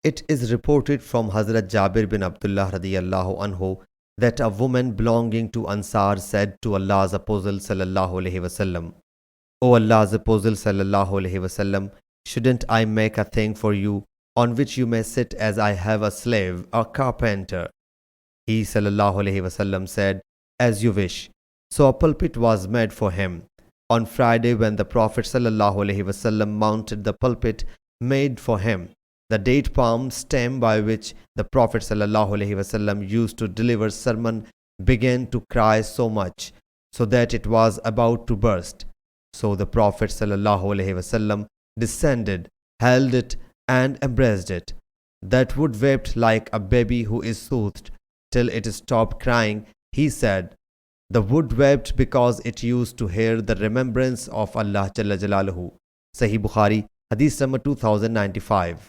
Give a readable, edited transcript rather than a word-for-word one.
It is reported from Hazrat Jabir bin Abdullah radiyallahu anhu that a woman belonging to Ansar said to Allah's Apostle sallallahu alaihi wasallam, O Allah's Apostle sallallahu alaihi wasallam, shouldn't I make a thing for you on which you may sit as I have a slave, a carpenter? He sallallahu alaihi wasallam said, as you wish. So a pulpit was made for him. On Friday, when the Prophet sallallahu alaihi wasallam mounted the pulpit made for him, the date palm stem by which the Prophet sallallahu alaihi wasallam used to deliver sermon began to cry so much, so that it was about to burst. So the Prophet sallallahu alaihi wasallam descended, held it and embraced it. That wood wept like a baby who is soothed till it stopped crying. He said, the wood wept because it used to hear the remembrance of Allah Jalla Jalaluhu. Sahih Bukhari, Hadith number 2095.